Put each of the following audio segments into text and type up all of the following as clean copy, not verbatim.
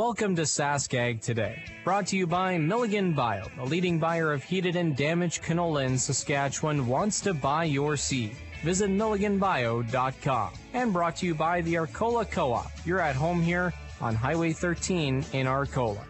Welcome to Sask Ag Today, brought to you by Milligan Bio, a leading buyer of heated and damaged canola in Saskatchewan, wants to buy your seed. Visit milliganbio.com. And brought to you by the Arcola Co-op. You're at home here on Highway 13 in Arcola.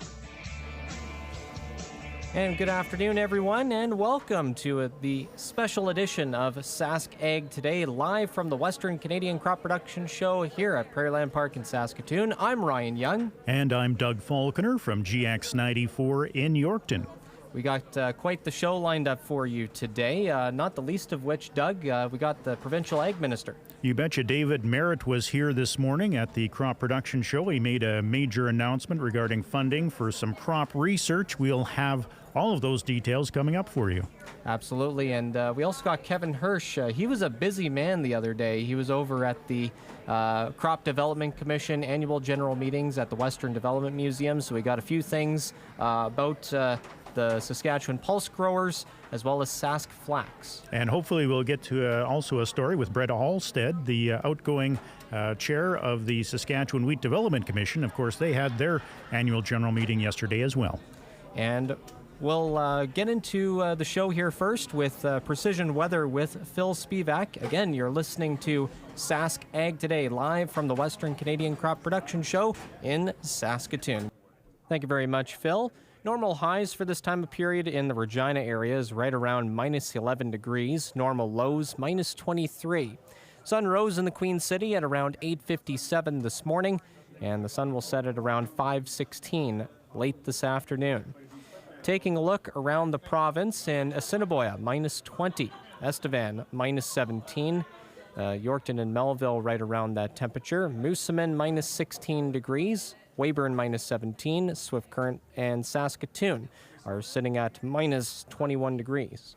And good afternoon, everyone, and welcome to the special edition of Sask Ag Today, live from the Western Canadian Crop Production Show here at Prairieland Park in Saskatoon. I'm Ryan Young. And I'm Doug Falconer from GX94 in Yorkton. We got quite the show lined up for you today, not the least of which, Doug, we got the Provincial Ag Minister. You betcha. David Merritt was here this morning at the Crop Production Show. He made a major announcement regarding funding for some crop research. We'll have all of those details coming up for you. Absolutely, and we also got Kevin Hirsch. He was a busy man the other day. He was over at the Crop Development Commission annual general meetings at the Western Development Museum, so we got a few things about the Saskatchewan pulse growers, as well as Sask flax. And hopefully we'll get to also a story with Brett Halstead, the outgoing chair of the Saskatchewan Wheat Development Commission. Of course, they had their annual general meeting yesterday as well. And we'll get into the show here first with Precision Weather with Phil Spivak. Again, you're listening to Sask Ag Today, live from the Western Canadian Crop Production Show in Saskatoon. Thank you very much, Phil. Normal highs for this time of period in the Regina area is right around minus 11 degrees. Normal lows, minus 23. Sun rose in the Queen City at around 8:57 this morning, and the sun will set at around 5:16 late this afternoon. Taking a look around the province, in Assiniboia, minus 20. Estevan, minus 17. Yorkton and Melville right around that temperature. Moosomin, minus 16 degrees. Weyburn, minus 17. Swift Current and Saskatoon are sitting at minus 21 degrees.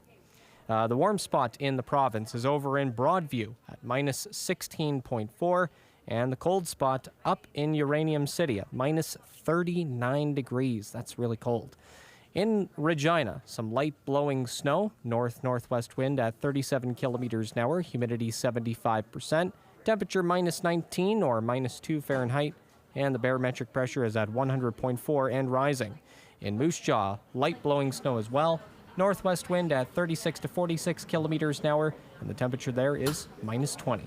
The warm spot in the province is over in Broadview at minus 16.4, and the cold spot up in Uranium City at minus 39 degrees. That's really cold. In Regina, some light blowing snow, north-northwest wind at 37 kilometers an hour, humidity 75%, temperature minus 19 or minus 2 Fahrenheit, and the barometric pressure is at 100.4 and rising. In Moose Jaw, light blowing snow as well, northwest wind at 36 to 46 kilometers an hour, and the temperature there is minus 20.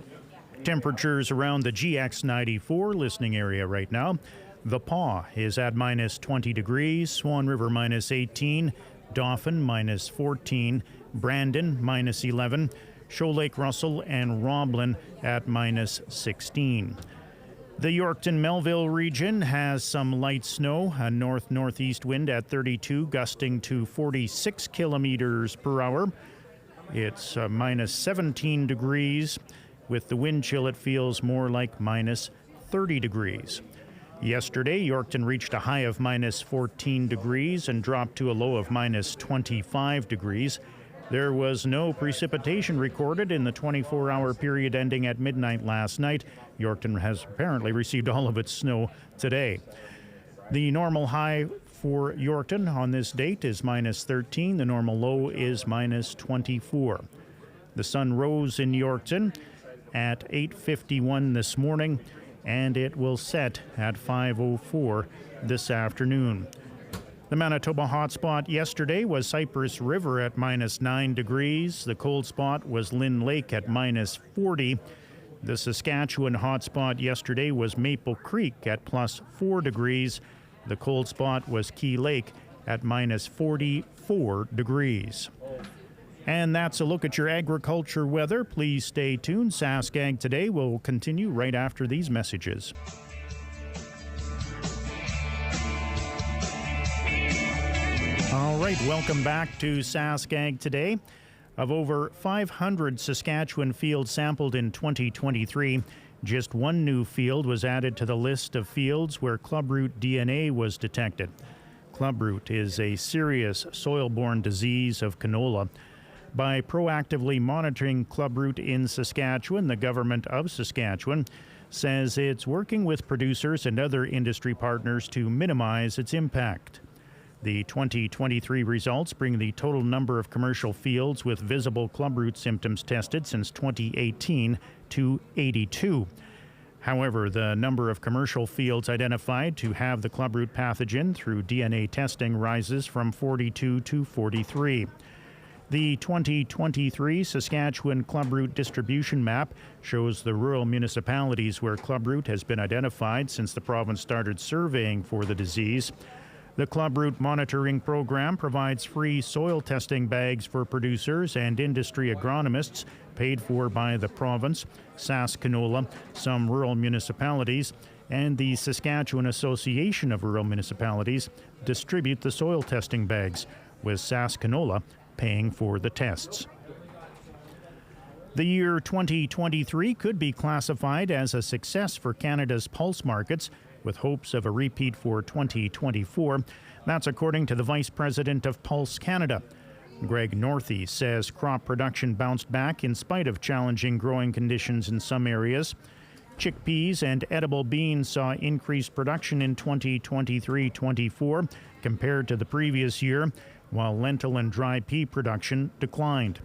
Temperatures around the GX94 listening area right now. The Paw is at minus 20 degrees, Swan River minus 18, Dauphin minus 14, Brandon minus 11, Shoal Lake Russell and Roblin at minus 16. The Yorkton-Melville region has some light snow, a north-northeast wind at 32, gusting to 46 kilometers per hour. It's minus 17 degrees. With the wind chill, it feels more like minus 30 degrees. Yesterday, Yorkton reached a high of minus 14 degrees and dropped to a low of minus 25 degrees. There was no precipitation recorded in the 24-hour period ending at midnight last night. Yorkton has apparently received all of its snow today. The normal high for Yorkton on this date is minus 13. The normal low is minus 24. The sun rose in Yorkton at 8:51 this morning, and it will set at 5:04 this afternoon. The Manitoba hotspot yesterday was Cypress River at minus 9 degrees. The cold spot was Lynn Lake at minus 40. The Saskatchewan hotspot yesterday was Maple Creek at plus 4 degrees. The cold spot was Key Lake at minus 44 degrees. And that's a look at your agriculture weather. Please stay tuned. Sask Ag Today will continue right after these messages. All right, welcome back to Sask Ag Today. Of over 500 Saskatchewan fields sampled in 2023, just one new field was added to the list of fields where clubroot DNA was detected. Clubroot is a serious soil-borne disease of canola. By proactively monitoring clubroot in Saskatchewan, the government of Saskatchewan says it's working with producers and other industry partners to minimize its impact. The 2023 results bring the total number of commercial fields with visible clubroot symptoms tested since 2018 to 82. However, the number of commercial fields identified to have the clubroot pathogen through DNA testing rises from 42 to 43. The 2023 Saskatchewan clubroot distribution map shows the rural municipalities where clubroot has been identified since the province started surveying for the disease. The clubroot monitoring program provides free soil testing bags for producers and industry agronomists, paid for by the province, Sask canola, some rural municipalities, and the Saskatchewan Association of Rural Municipalities distribute the soil testing bags, with Sask canola paying for the tests. The year 2023 could be classified as a success for Canada's pulse markets, with hopes of a repeat for 2024. That's according to the Vice President of Pulse Canada. Greg Northey says crop production bounced back in spite of challenging growing conditions in some areas. Chickpeas and edible beans saw increased production in 2023-24 compared to the previous year, while lentil and dry pea production declined.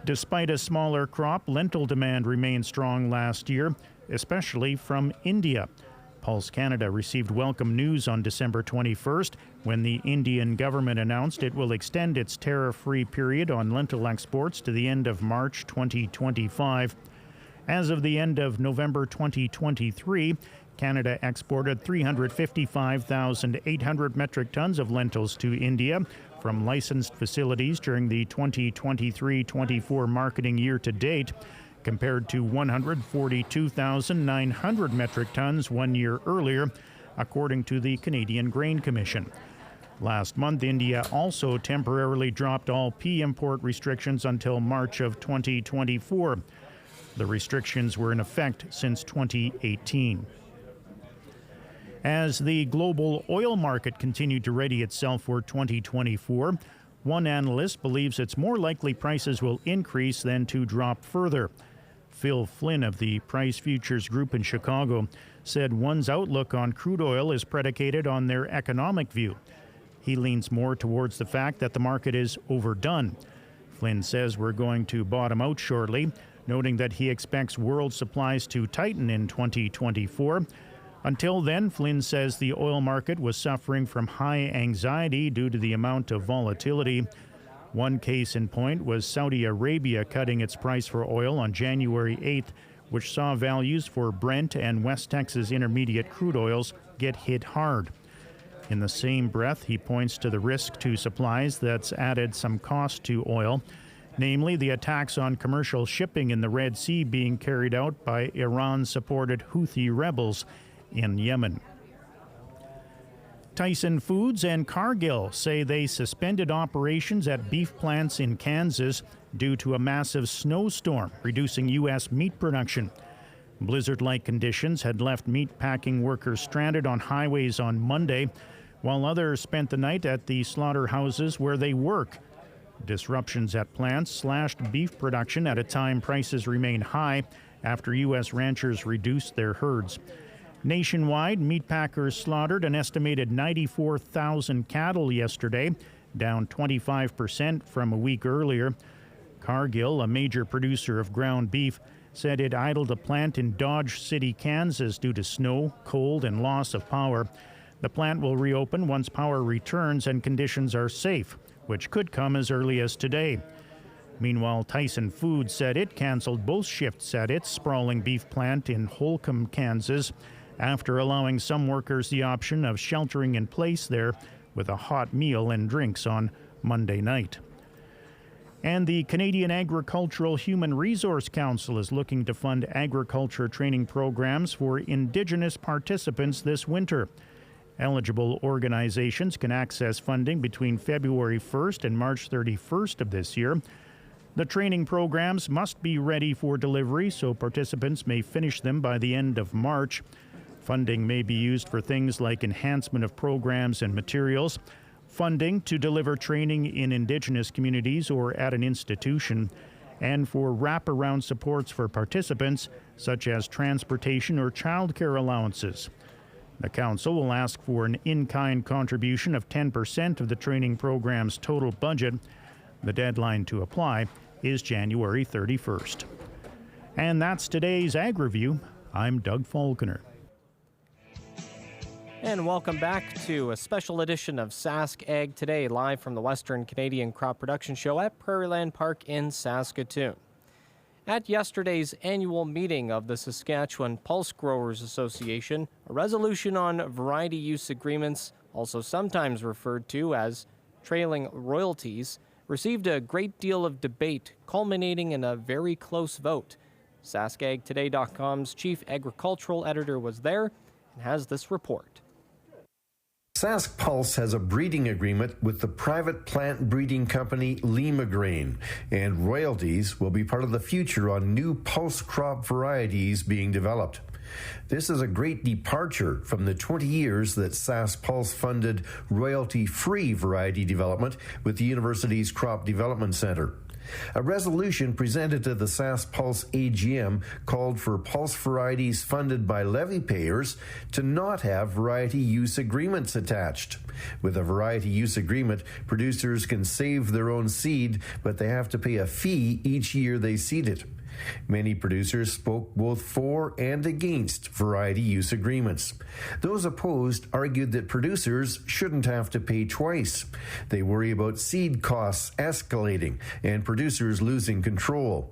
Despite a smaller crop, lentil demand remained strong last year, especially from India. Pulse Canada received welcome news on December 21st when the Indian government announced it will extend its tariff-free period on lentil exports to the end of March 2025. As of the end of November 2023, Canada exported 355,800 metric tons of lentils to India from licensed facilities during the 2023-24 marketing year to date, compared to 142,900 metric tons 1 year earlier, according to the Canadian Grain Commission. Last month, India also temporarily dropped all pea import restrictions until March of 2024. The restrictions were in effect since 2018. As the global oil market continued to ready itself for 2024, one analyst believes it's more likely prices will increase than to drop further. Phil Flynn of the Price Futures Group in Chicago said one's outlook on crude oil is predicated on their economic view. He leans more towards the fact that the market is overdone. Flynn says we're going to bottom out shortly, noting that he expects world supplies to tighten in 2024. Until then, Flynn says the oil market was suffering from high anxiety due to the amount of volatility. One case in point was Saudi Arabia cutting its price for oil on January 8th, which saw values for Brent and West Texas Intermediate crude oils get hit hard. In the same breath, he points to the risk to supplies that's added some cost to oil, namely the attacks on commercial shipping in the Red Sea being carried out by Iran-supported Houthi rebels in Yemen. Tyson Foods and Cargill say they suspended operations at beef plants in Kansas due to a massive snowstorm, reducing U.S. meat production. Blizzard-like conditions had left meat packing workers stranded on highways on Monday, while others spent the night at the slaughterhouses where they work. Disruptions at plants slashed beef production at a time prices remain high after U.S. ranchers reduced their herds. Nationwide, meat packers slaughtered an estimated 94,000 cattle yesterday, down 25% from a week earlier. Cargill, a major producer of ground beef, said it idled a plant in Dodge City, Kansas due to snow, cold, and loss of power. The plant will reopen once power returns and conditions are safe, which could come as early as today. Meanwhile, Tyson Foods said it canceled both shifts at its sprawling beef plant in Holcomb, Kansas, after allowing some workers the option of sheltering in place there with a hot meal and drinks on Monday night. And the Canadian Agricultural Human Resource Council is looking to fund agriculture training programs for Indigenous participants this winter. Eligible organizations can access funding between February 1st and March 31st of this year. The training programs must be ready for delivery, so participants may finish them by the end of March. Funding may be used for things like enhancement of programs and materials, funding to deliver training in Indigenous communities or at an institution, and for wraparound supports for participants, such as transportation or childcare allowances. The Council will ask for an in-kind contribution of 10% of the training program's total budget. The deadline to apply is January 31st. And that's today's Ag Review. I'm Doug Falconer. And welcome back to a special edition of Sask Ag Today, live from the Western Canadian Crop Production Show at Prairieland Park in Saskatoon. At yesterday's annual meeting of the Saskatchewan Pulse Growers Association, a resolution on variety use agreements, also sometimes referred to as trailing royalties, received a great deal of debate, culminating in a very close vote. SaskAgToday.com's chief agricultural editor was there and has this report. Sask Pulse has a breeding agreement with the private plant breeding company Lima Grain, and royalties will be part of the future on new pulse crop varieties being developed. This is a great departure from the 20 years that Sask Pulse funded royalty-free variety development with the university's Crop Development Center. A resolution presented to the Sask Pulse AGM called for pulse varieties funded by levy payers to not have variety use agreements attached. With a variety use agreement, producers can save their own seed, but they have to pay a fee each year they seed it. Many producers spoke both for and against variety use agreements. Those opposed argued that producers shouldn't have to pay twice. They worry about seed costs escalating and producers losing control.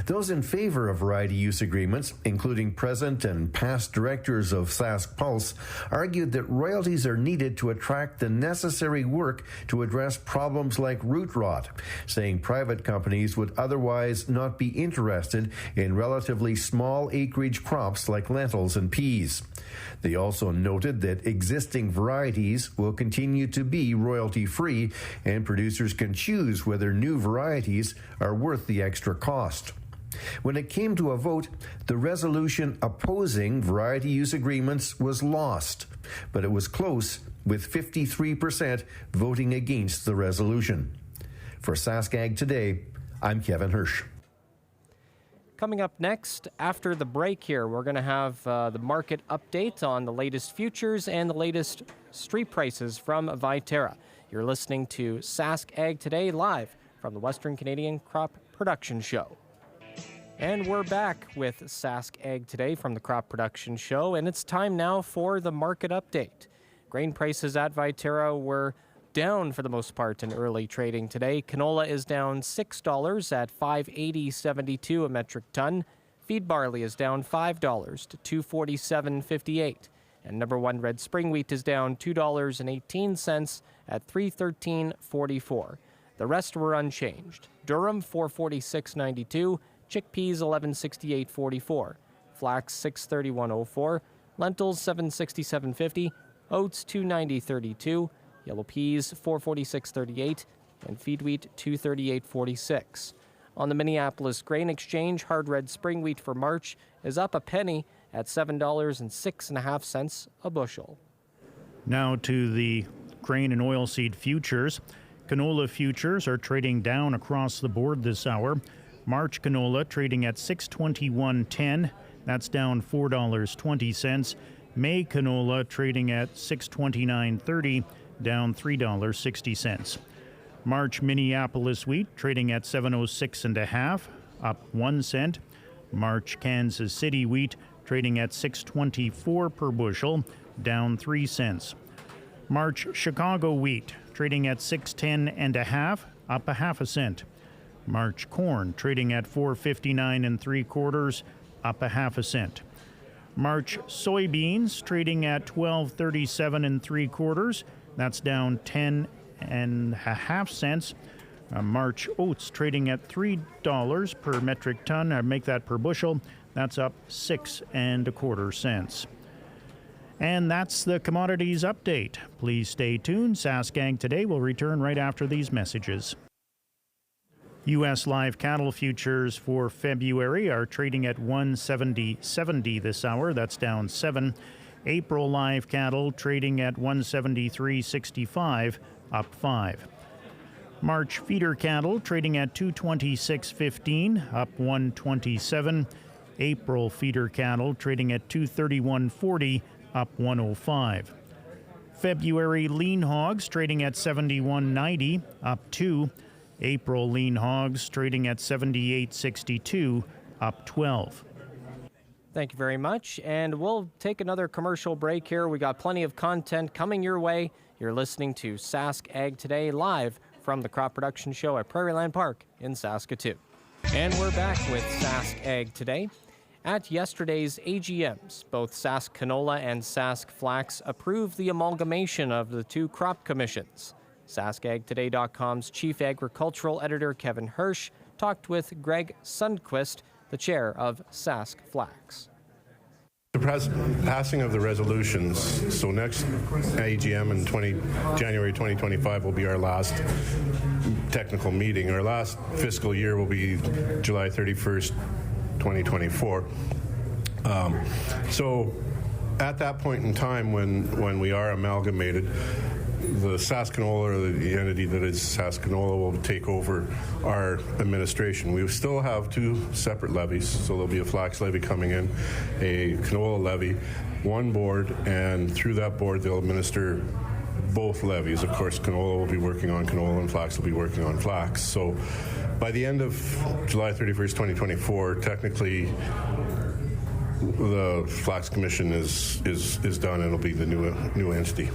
Those in favor of variety use agreements, including present and past directors of Sask Pulse, argued that royalties are needed to attract the necessary work to address problems like root rot, saying private companies would otherwise not be interested in relatively small acreage crops like lentils and peas. They also noted that existing varieties will continue to be royalty-free, and producers can choose whether new varieties are worth the extra cost. When it came to a vote, the resolution opposing variety use agreements was lost, but it was close, with 53% voting against the resolution. For Sask Ag Today, I'm Kevin Hirsch. Coming up next, after the break here, we're going to have the market update on the latest futures and the latest street prices from Viterra. You're listening to Sask Ag Today, live from the Western Canadian Crop Production Show. And we're back with Sask Ag Today from the Crop Production Show, and it's time now for the market update. Grain prices at Viterra were down for the most part in early trading today. Canola is down $6 at $5.8072 a metric ton. Feed barley is down $5 to $247.58. And number one red spring wheat is down $2.18 at $313.44. The rest were unchanged. Durum $446.92, chickpeas $1168.44, flax $631.04, lentils $767.50, oats $290.32, yellow peas $446.38, and feed wheat $238.46. On the Minneapolis Grain Exchange, hard red spring wheat for March is up a penny at $7.06 a bushel. Now to the grain and oilseed futures. Canola futures are trading down across the board this hour. March canola trading at $621.10. That's down $4.20. May canola trading at $629.30, down $3.60. March Minneapolis wheat trading at $706.50, up 1 cent. March Kansas City wheat trading at $624 per bushel, down 3 cents. March Chicago wheat trading at $610.50, up a half a cent. March corn trading at $459 3/4, up a half a cent. March soybeans trading at $1237 3/4, that's down 10.5 cents. March oats trading at $3 per metric ton, make that per bushel, that's up 6 1/4 cents. And that's the commodities update. Please stay tuned. Sask Ag Today will return right after these messages. U.S. live cattle futures for February are trading at $170.70 this hour. That's down 7. April live cattle trading at $173.65, up 5. March feeder cattle trading at $226.15, up 127. April feeder cattle trading at $231.40, up 105. February lean hogs trading at $71.90, up 2. April lean hogs trading at $78.62, up 12. Thank you very much, and we'll take another commercial break here. We got plenty of content coming your way. You're listening to Sask Ag Today live from the Crop Production Show at Prairieland Park in Saskatoon. And we're back with Sask Ag Today. At yesterday's AGMs, both Sask Canola and Sask Flax approved the amalgamation of the two crop commissions. SaskAgToday.com's chief agricultural editor Kevin Hirsch talked with Greg Sundquist, the chair of Sask Flax. The passing of the resolutions, so next AGM in January 2025 will be our last technical meeting. Our last fiscal year will be July 31st, 2024. So at that point in time when we are amalgamated, the Sask Canola, or the entity that is Sask Canola, will take over our administration. We still have two separate levies, so there'll be a flax levy coming in, a canola levy, one board, and through that board they'll administer both levies. Of course, canola will be working on canola and flax will be working on flax. So by the end of July 31st, 2024, technically the Flax Commission is done and it'll be the new entity.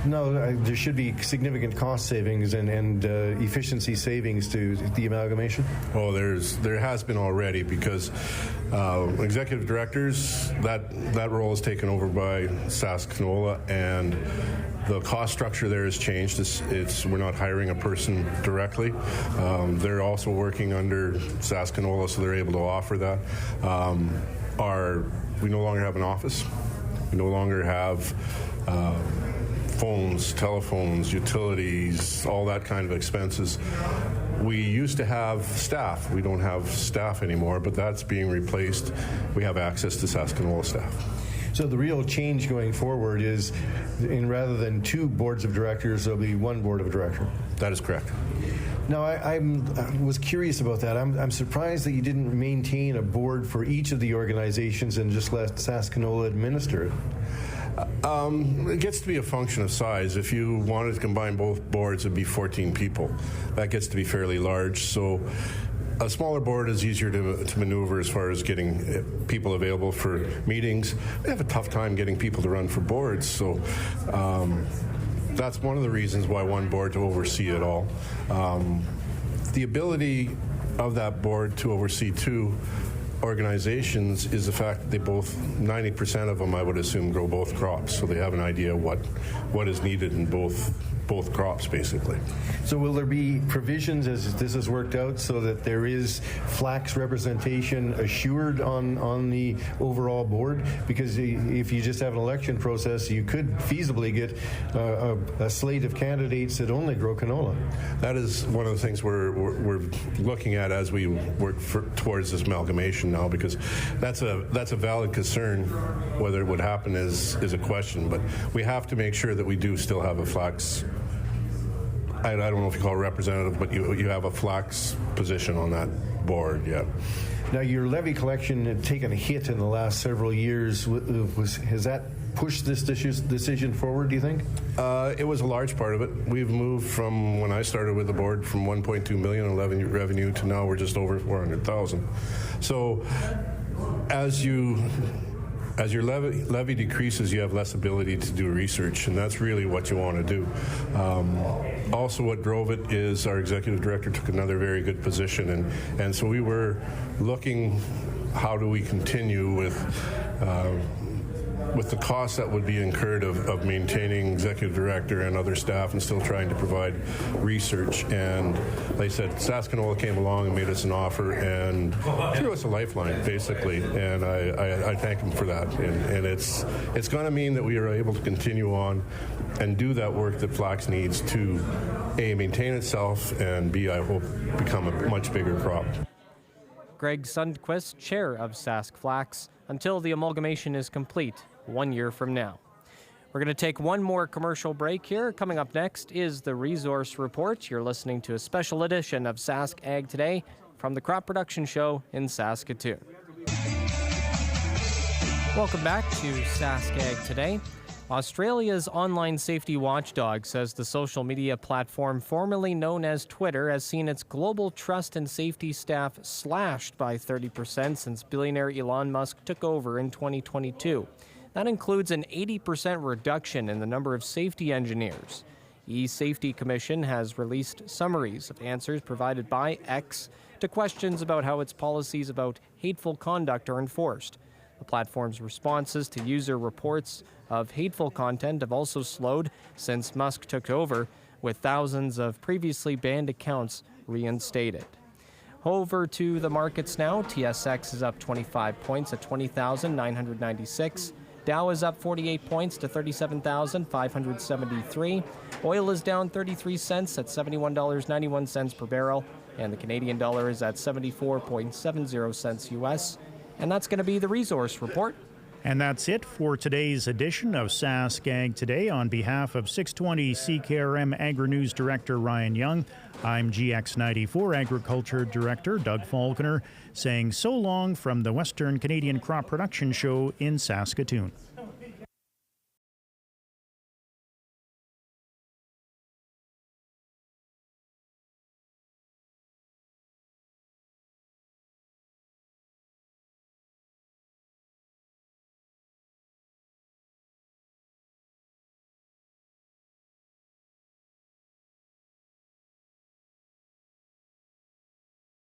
No, there should be significant cost savings and efficiency savings to the amalgamation. Oh, there has been already, because executive directors, that role is taken over by Sask Canola, and the cost structure there has changed. We're not hiring a person directly. They're also working under Sask Canola, so they're able to offer that. We no longer have an office. We no longer have phones, telephones, utilities, all that kind of expenses. We used to have staff. We don't have staff anymore, but that's being replaced. We have access to Sask Canola staff. So the real change going forward is, rather than two boards of directors, there'll be one board of directors. That is correct. Now, I was curious about that. I'm surprised that you didn't maintain a board for each of the organizations and just let Sask Canola administer it. It gets to be a function of size. If you wanted to combine both boards, it'd be 14 people. That gets to be fairly large. So a smaller board is easier to maneuver as far as getting people available for meetings. We have a tough time getting people to run for boards. So that's one of the reasons why one board to oversee it all. The ability of that board to oversee two organizations is the fact that they both, 90% of them, I would assume, grow both crops, so they have an idea what is needed in both crops, basically. So will there be provisions as this has worked out so that there is flax representation assured on the overall board? Because if you just have an election process, you could feasibly get a slate of candidates that only grow canola. That is one of the things we're looking at as we work towards this amalgamation now, because that's a valid concern. Whether it would happen is a question, but we have to make sure that we do still have a flax. I don't know if you call it representative, but you have a flax position on that board, yeah. Now, your levy collection had taken a hit in the last several years. Has that pushed this decision forward, do you think? It was a large part of it. We've moved from, when I started with the board, from 1.2 million in revenue to now we're just over 400,000. So as your levy decreases, you have less ability to do research, and that's really what you want to do. Also, what drove it is our executive director took another very good position, and so we were looking, how do we continue with the costs that would be incurred of maintaining executive director and other staff and still trying to provide research. And like I said, Sask Canola came along and made us an offer and threw us a lifeline, basically, and I thank him for that. And it's going to mean that we are able to continue on and do that work that flax needs to, A, maintain itself, and B, I hope, become a much bigger crop. Greg Sundquist, chair of Sask Flax, until the amalgamation is complete 1 year from now. We're going to take one more commercial break here. Coming up next is the Resource Report. You're listening to a special edition of Sask Ag Today from the Crop Production Show in Saskatoon. Welcome back to Sask Ag Today. Australia's online safety watchdog says the social media platform formerly known as Twitter has seen its global trust and safety staff slashed by 30% since billionaire Elon Musk took over in 2022. That includes an 80% reduction in the number of safety engineers. E-Safety Commission has released summaries of answers provided by X to questions about how its policies about hateful conduct are enforced. The platform's responses to user reports of hateful content have also slowed since Musk took over, with thousands of previously banned accounts reinstated. Over to the markets now. TSX is up 25 points at 20,996. Dow is up 48 points to 37,573. Oil is down 33 cents at $71.91 per barrel. And the Canadian dollar is at 74.70 cents U.S. And that's going to be the resource report. And that's it for today's edition of Sask Ag Today. On behalf of 620 CKRM Agri-News Director Ryan Young, I'm GX94 Agriculture Director Doug Falconer, saying so long from the Western Canadian Crop Production Show in Saskatoon.